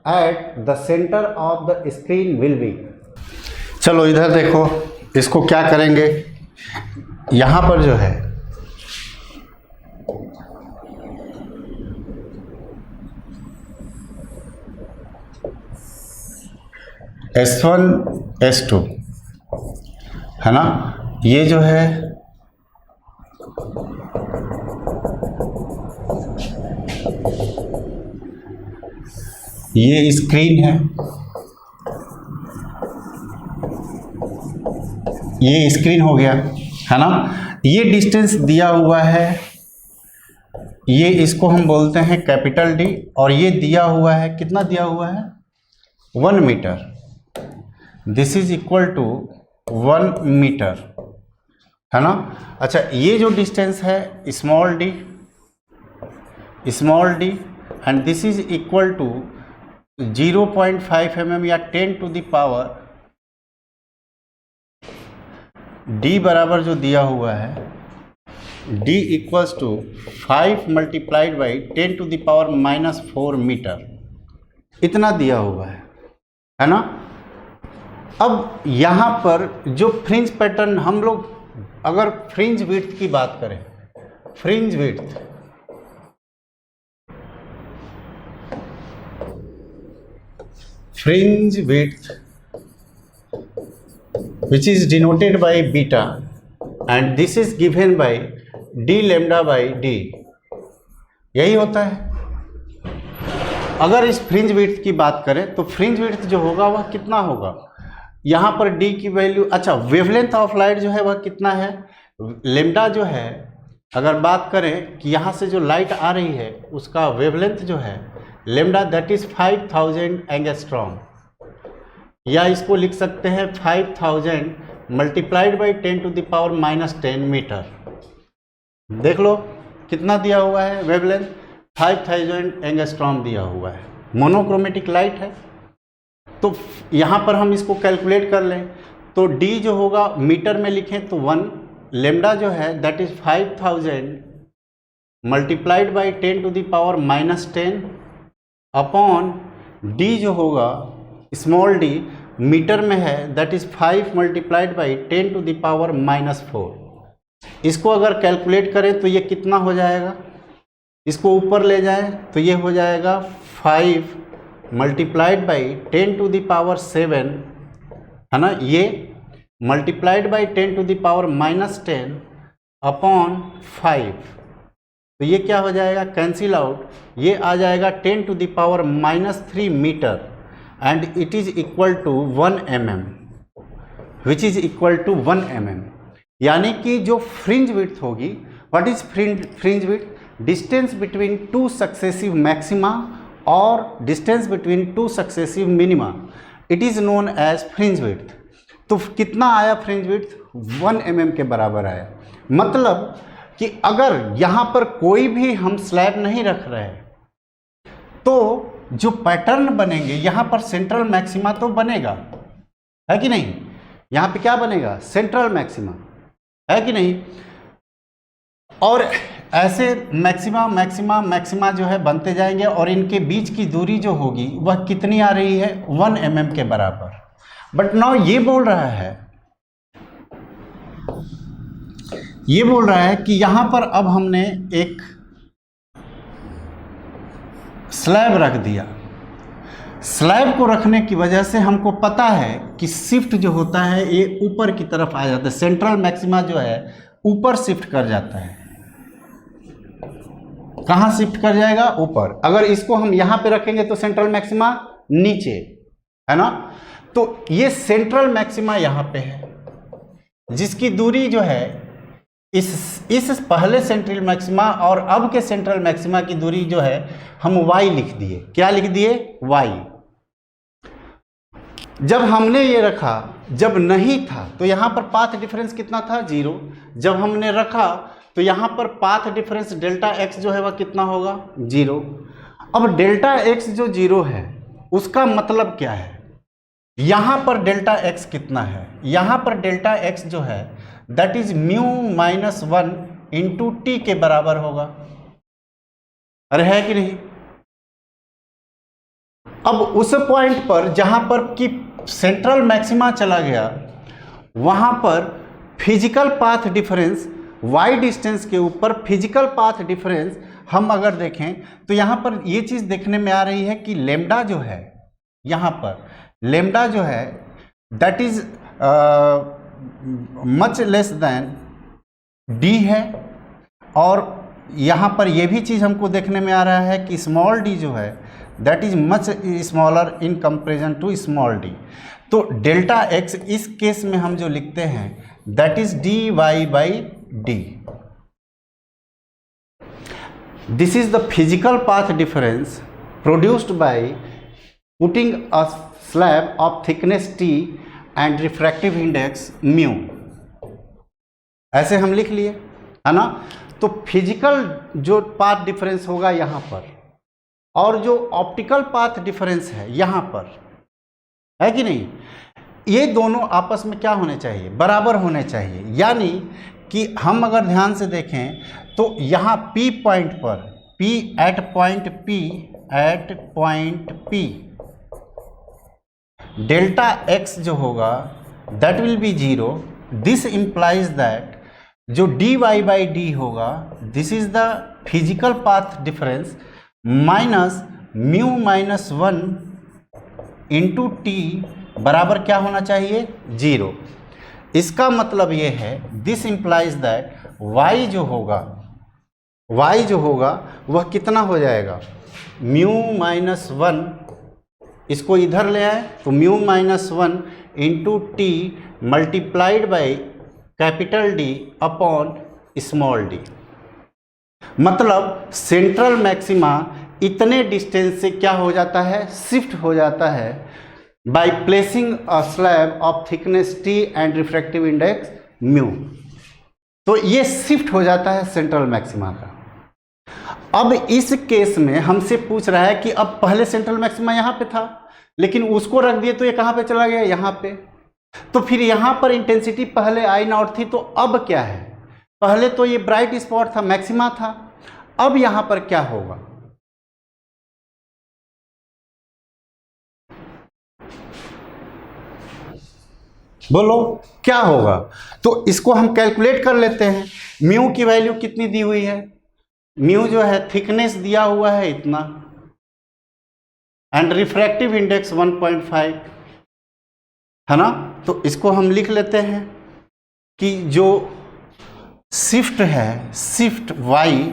at the centre of the screen will be. चलो इधर देखो, इसको क्या करेंगे, यहाँ पर जो है S1 S2 है ना, ये जो है ये स्क्रीन है, ये स्क्रीन हो गया है ना। ये डिस्टेंस दिया हुआ है, ये इसको हम बोलते हैं कैपिटल D, और ये दिया हुआ है, कितना दिया हुआ है, 1 metre. This is equal to 1 metre है ना। अच्छा, ये जो डिस्टेंस है small d and this is equal to 0.5 mm या 10 टू द पावर d बराबर जो दिया हुआ है d equals to 5 multiplied by 10 to the power -4 metre, इतना दिया हुआ है ना। अब यहाँ पर जो फ्रिंज पैटर्न, हम लोग अगर फ्रिंज विड्थ की बात करें, fringe width which is denoted by beta and this is given by d lambda by d, यही होता है। अगर इस फ्रिंज विड्थ की बात करें तो फ्रिंज विड्थ जो होगा वह कितना होगा, यहाँ पर d की वैल्यू, अच्छा वेवलेंथ ऑफ लाइट जो है वह कितना है, लेम्डा जो है, अगर बात करें कि यहाँ से जो लाइट आ रही है उसका वेवलेंथ जो है लेम्डा, दैट इज 5000 एंगस्ट्रॉम, या इसको लिख सकते हैं 5000 multiplied by 10 to the power -10 metre. देख लो कितना दिया हुआ है, वेवलेंथ 5000 एंगस्ट्रॉम दिया हुआ है, मोनोक्रोमेटिक लाइट है। तो यहाँ पर हम इसको कैलकुलेट कर लें तो d जो होगा मीटर में लिखें तो 1, लेम्डा जो है that is 5000 multiplied by 10 to the power -10 upon d जो होगा स्मॉल d मीटर में है that is 5 multiplied by 10 to the power -4। इसको अगर कैलकुलेट करें तो ये कितना हो जाएगा, इसको ऊपर ले जाएं तो ये हो जाएगा 5 multiplied by 10 to the power 7 है ना, ये multiplied by 10 to the power -10 upon 5, तो ये क्या हो जाएगा, कैंसिल आउट, ये आ जाएगा 10 to the power -3 metre and it is equal to 1 mm, which is equal to 1 mm। यानी कि जो फ्रिंज विड्थ होगी, what is fringe width, distance between two successive maxima और distance between two successive minima, it is known as fringe width. तो कितना आया fringe width, 1 mm के बराबर आया। मतलब कि अगर यहाँ पर कोई भी हम स्लैब नहीं रख रहे तो जो पैटर्न बनेंगे यहाँ पर सेंट्रल मैक्सिमा तो बनेगा, है कि नहीं, यहाँ पे क्या बनेगा, सेंट्रल मैक्सिमा, है कि नहीं। और ऐसे मैक्सिमा मैक्सिमा मैक्सिमा जो है बनते जाएंगे और इनके बीच की दूरी जो होगी वह कितनी आ रही है, 1 mm के बराबर। बट नाउ ये बोल रहा है कि यहाँ पर अब हमने एक स्लैब रख दिया। स्लैब को रखने की वजह से हमको पता है कि शिफ्ट जो होता है ये ऊपर की तरफ आ जाता है, सेंट्रल मैक्सिमा जो है ऊपर शिफ्ट कर जाता है। कहाँ शिफ्ट कर जाएगा, ऊपर। अगर इसको हम यहाँ पे रखेंगे तो सेंट्रल मैक्सिमा नीचे, है ना। तो ये सेंट्रल मैक्सिमा यहाँ पे है, जिसकी दूरी जो है इस पहले सेंट्रल मैक्सिमा और अब के सेंट्रल मैक्सिमा की दूरी जो है हम y लिख दिए। क्या लिख दिए, y। जब हमने ये रखा, जब नहीं था तो यहाँ पर पाथ डिफरेंस कितना था, 0। जब हमने रखा तो यहाँ पर पाथ डिफरेंस डेल्टा x जो है वह कितना होगा, 0। अब डेल्टा x जो 0 है उसका मतलब क्या है, यहाँ पर डेल्टा x कितना है, यहाँ पर डेल्टा x जो है that is mu minus 1 into T के बराबर होगा। अरे है कि नहीं। अब उस पॉइंट पर जहां पर कि सेंट्रल मैक्सिमा चला गया, वहां पर physical path difference y distance के ऊपर फिजिकल पाथ डिफरेंस हम अगर देखें तो यहां पर ये चीज देखने में आ रही है कि लेमडा जो है, यहां पर लेमडा जो है that is much less than d है। और यहाँ पर यह भी चीज़ हमको देखने में आ रहा है कि स्मॉल d जो है that is much smaller in comparison to small d। तो डेल्टा x इस केस में हम जो लिखते हैं that is dy by d। This is the physical path difference produced by putting a slab of thickness t and refractive index mu. ऐसे हम लिख लिए, है ना। तो फिजिकल जो पाथ डिफरेंस होगा यहाँ पर और जो ऑप्टिकल पाथ डिफरेंस है यहाँ पर, है कि नहीं, ये दोनों आपस में क्या होने चाहिए, बराबर होने चाहिए। यानी कि हम अगर ध्यान से देखें तो यहाँ P पॉइंट पर, P at point P delta x जो होगा that will be 0। This implies that जो dy बाई डी होगा this is the physical path difference minus mu minus 1 into t बराबर क्या होना चाहिए, 0। इसका मतलब ये है दिस इम्प्लाइज दैट y जो होगा वह कितना हो जाएगा, म्यू माइनस 1, इसको इधर ले आए तो mu minus 1 into T multiplied by capital D upon small d। मतलब सेंट्रल मैक्सिमा इतने डिस्टेंस से क्या हो जाता है, शिफ्ट हो जाता है by placing a slab of thickness t and refractive index mu. तो ये शिफ्ट हो जाता है सेंट्रल मैक्सिमा का। अब इस केस में हमसे पूछ रहा है कि अब पहले सेंट्रल मैक्सिमा यहाँ पे था लेकिन उसको रख दिए तो ये कहाँ पे चला गया, यहाँ पे। तो फिर यहाँ पर इंटेंसिटी पहले आई नॉट थी, तो अब क्या है, पहले तो ये ब्राइट स्पॉट था, मैक्सिमा था, अब यहाँ पर क्या होगा, बोलो क्या होगा। तो इसको हम कैलकुलेट कर लेते हैं। म्यू की वैल्यू कितनी दी हुई है, म्यू जो है थिकनेस दिया हुआ है इतना एंड रिफ्रैक्टिव इंडेक्स 1.5, है ना। तो इसको हम लिख लेते हैं कि जो शिफ्ट है, shift y,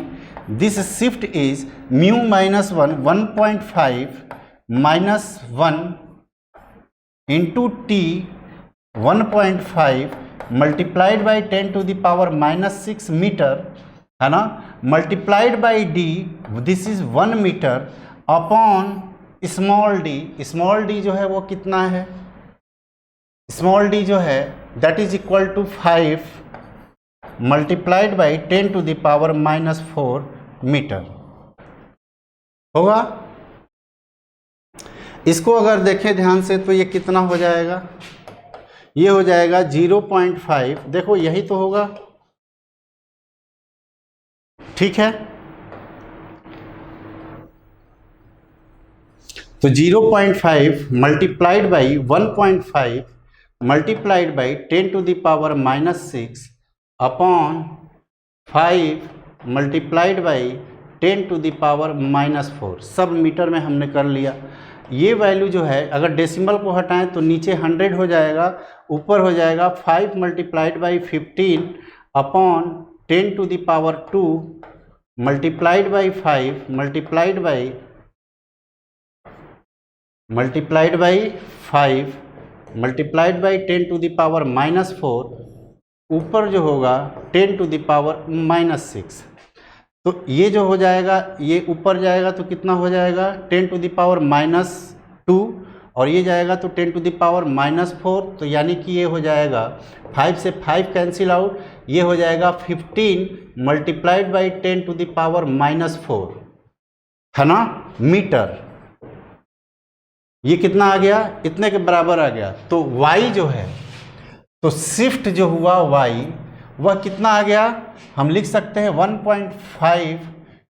this shift is mu minus 1.5 minus 1 into t 1.5 multiplied by 10 to the power minus 6 metre, है ना, multiplied by d, this is 1 metre upon small d। Small d जो है वो कितना है, स्मॉल d जो है that is equal to 5 multiplied by 10 to the power minus 4 metre होगा। इसको अगर देखें ध्यान से तो ये कितना हो जाएगा, ये हो जाएगा 0.5, देखो यही तो होगा, ठीक है। तो 0.5 multiplied by 1.5 multiplied by 10 to the power -6 upon 5 multiplied by 10 to the power -4, सब मीटर में हमने कर लिया। ये वैल्यू जो है अगर डेसिमल को हटाएं तो नीचे 100 हो जाएगा, ऊपर हो जाएगा 5 multiplied by 15 upon 10 to the power 2 multiplied by 5 multiplied by 5 multiplied by 10 to the power -4, ऊपर जो होगा 10 टू द पावर -6। तो ये जो हो जाएगा, ये ऊपर जाएगा तो कितना हो जाएगा 10 टू द पावर -2, और ये जाएगा तो 10 टू द पावर -4। तो यानी कि ये हो जाएगा 5 से 5 कैंसिल आउट, ये हो जाएगा 15 multiplied by 10 to the power -4, है ना, मीटर। ये कितना आ गया, इतने के बराबर आ गया। तो y जो है, तो शिफ्ट जो हुआ y वह कितना आ गया, हम लिख सकते हैं 1.5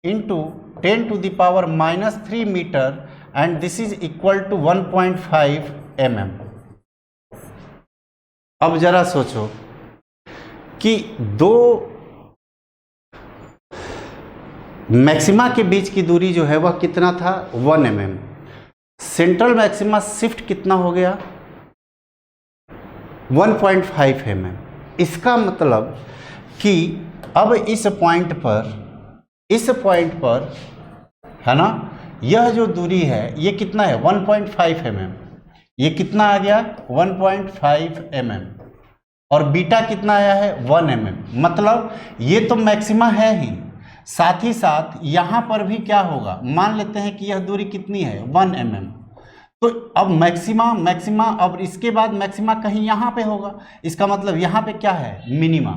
into 10 to the power -3 metre, and this is equal to 1.5 mm। अब जरा सोचो कि दो मैक्सिमा के बीच की दूरी जो है वह कितना था, 1 mm। सेंट्रल मैक्सिमा शिफ्ट कितना हो गया, 1.5 mm। इसका मतलब कि अब इस पॉइंट पर है ना, यह जो दूरी है ये कितना है, 1.5 mm। ये कितना आ गया, 1.5 mm, और बीटा कितना आया है, 1 mm। मतलब ये तो मैक्सिमा है ही, साथ ही साथ यहाँ पर भी क्या होगा, मान लेते हैं कि यह दूरी कितनी है, 1 mm। तो अब मैक्सिमा अब इसके बाद मैक्सिमा कहीं यहाँ पे होगा, इसका मतलब यहाँ पे क्या है, मिनिमा।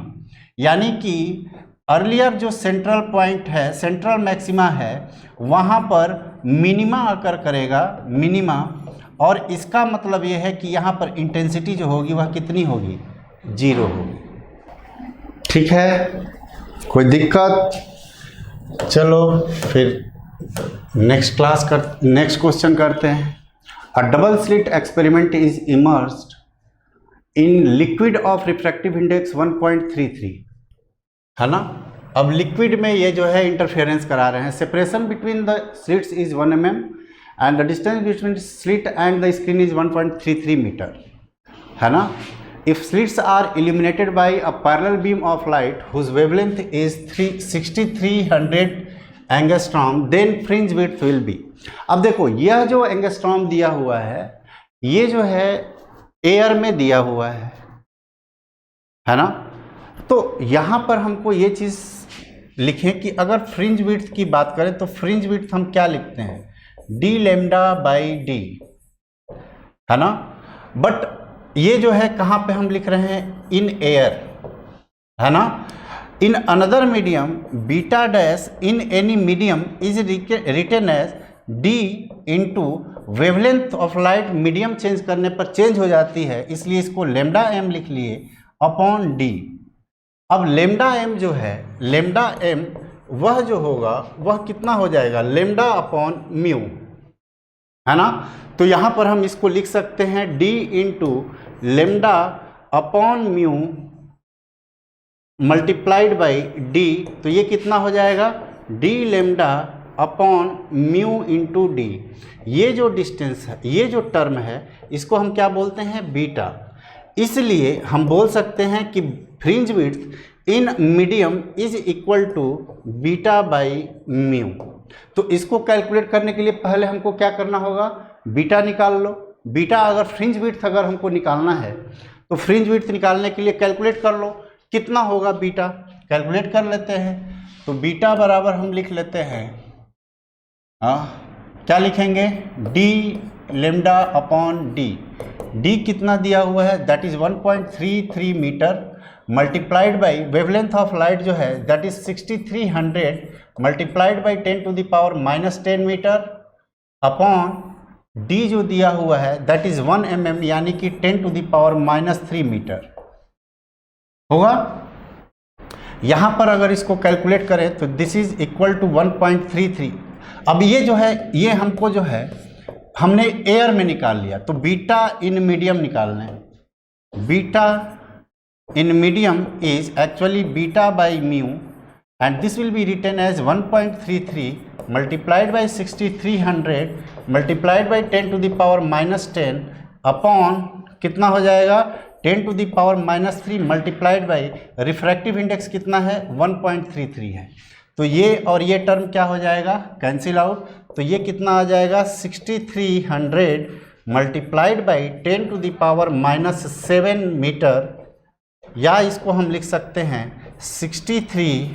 यानी कि अर्लियर जो सेंट्रल पॉइंट है, सेंट्रल मैक्सिमा है, वहाँ पर मिनिमा आकर करेगा, मिनिमा। और इसका मतलब ये है कि यहाँ पर इंटेंसिटी जो होगी वह कितनी होगी, 0 होगी। ठीक है, कोई दिक्कत? चलो फिर नेक्स्ट क्वेश्चन करते हैं। A double slit experiment is immersed in liquid of refractive index 1.33, है ना। अब लिक्विड में ये जो है इंटरफेरेंस करा रहे हैं। Separation between the slits is 1 mm and the distance between slit and the screen is 1.33 metre, है ना। If slits are illuminated by a parallel beam of light whose wavelength is 6300 angstrom, then fringe width will be. अब देखो यह जो angstrom दिया हुआ है, ये जो है एयर में दिया हुआ है ना। तो यहाँ पर हमको ये चीज़ लिखें कि अगर फ्रिंज विड्थ की बात करें तो फ्रिंज विड्थ हम क्या लिखते हैं, d लैम्डा बाई d, है ना। बट ये जो है कहाँ पे हम लिख रहे हैं, इन एयर, है ना। In another medium beta dash in any medium is written as d into wavelength of light. Medium change करने पर चेंज हो जाती है, इसलिए इसको लेमडा m लिख लिए अपॉन d। अब लेमडा m जो है, लेमडा m वह जो होगा वह कितना हो जाएगा, लेमडा अपॉन म्यू, है ना। तो यहाँ पर हम इसको लिख सकते हैं d into lambda upon mu multiplied by d। तो ये कितना हो जाएगा, d lambda upon mu into D. ये जो डिस्टेंस है, ये जो टर्म है, इसको हम क्या बोलते हैं, बीटा। इसलिए हम बोल सकते हैं कि fringe width in medium is equal to beta by mu. तो इसको कैलकुलेट करने के लिए पहले हमको क्या करना होगा, बीटा निकाल लो। बीटा अगर फ्रिंज विड्थ अगर हमको निकालना है तो फ्रिंज विड्थ निकालने के लिए कैलकुलेट कर लो, कितना होगा बीटा, कैलकुलेट कर लेते हैं। तो बीटा बराबर हम लिख लेते हैं, क्या लिखेंगे, d lambda upon d। d कितना दिया हुआ है, that is 1.33 metre, multiplied by wavelength of light जो है that is 6300 multiplied by 10 to the power -10 metre upon D जो दिया हुआ है दैट इज 1 mm यानी कि 10⁻³ मीटर होगा। यहाँ पर अगर इसको कैलकुलेट करें तो दिस इज इक्वल टू 1.33। अब ये जो है ये हमको जो है हमने एयर में निकाल लिया, तो बीटा इन मीडियम निकालना है। Beta in medium is actually beta by mu and this will be written as 1.33 multiplied by 6300 multiplied by 10⁻⁻10 upon कितना हो जाएगा 10⁻³ मल्टीप्लाइड बाई रिफ्रैक्टिव इंडेक्स कितना है 1.33 है। तो ये और ये टर्म क्या हो जाएगा कैंसिल आउट, तो ये कितना आ जाएगा 6300 मल्टीप्लाइड बाई 10⁻⁻7 मीटर, या इसको हम लिख सकते हैं 63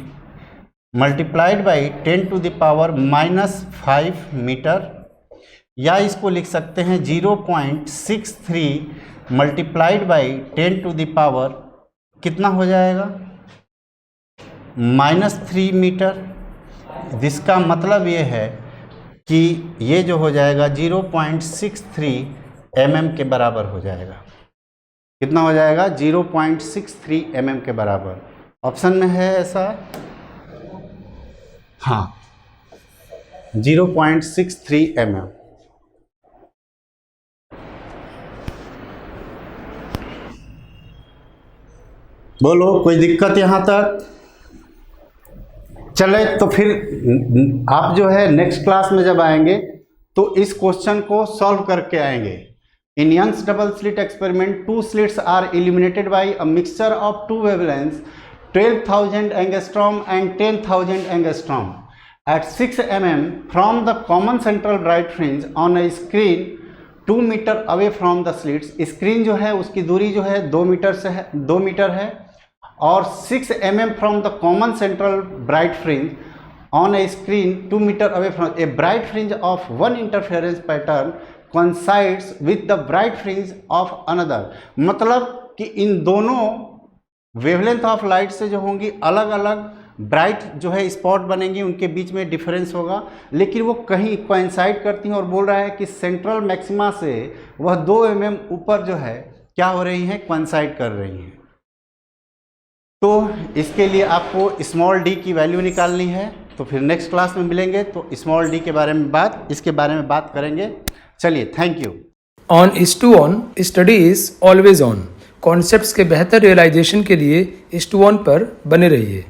मल्टीप्लाइड बाई 10⁻⁻5 मीटर, या इसको लिख सकते हैं 0.63 मल्टीप्लाइड बाई 10⁻, कितना हो जाएगा -3 मीटर। जिसका मतलब ये है कि ये जो हो जाएगा 0.63 mm के बराबर हो जाएगा। कितना हो जाएगा 0.63 mm के बराबर। ऑप्शन में है ऐसा, हाँ 0.63 mm। बोलो कोई दिक्कत यहाँ तक? चले तो फिर आप जो है नेक्स्ट क्लास में जब आएंगे तो इस क्वेश्चन को सॉल्व करके आएंगे। In Young's double slit experiment 2 slits are illuminated by a mixture of 2 wavelengths 12,000 angstrom and 10,000 angstrom at 6 mm from the common central bright fringe on a screen 2 metre away from the slits. Screen जो है उसकी दूरी जो है 2 metre है और 6 mm from the common central bright fringe on a screen 2 metre away from a bright fringe of 1 interference pattern coincides with the bright fringe of another। मतलब कि इन दोनों वेवलेंथ ऑफ लाइट से जो होंगी अलग अलग ब्राइट जो है स्पॉट बनेंगी, उनके बीच में डिफरेंस होगा, लेकिन वो कहीं कोइंसाइड करती हैं। और बोल रहा है कि सेंट्रल मैक्सिमा से वह 2 mm ऊपर जो है क्या हो रही हैं, कोइंसाइड कर रही हैं। तो इसके लिए आपको स्मॉल डी की वैल्यू निकालनी है। तो फिर नेक्स्ट क्लास में मिलेंगे तो स्मॉल डी के बारे में इसके बारे में बात करेंगे। चलिए, thank you.
On IS2ON study is always on. Concepts के बेहतर रियलाइजेशन के लिए IS2ON पर बने रहिए।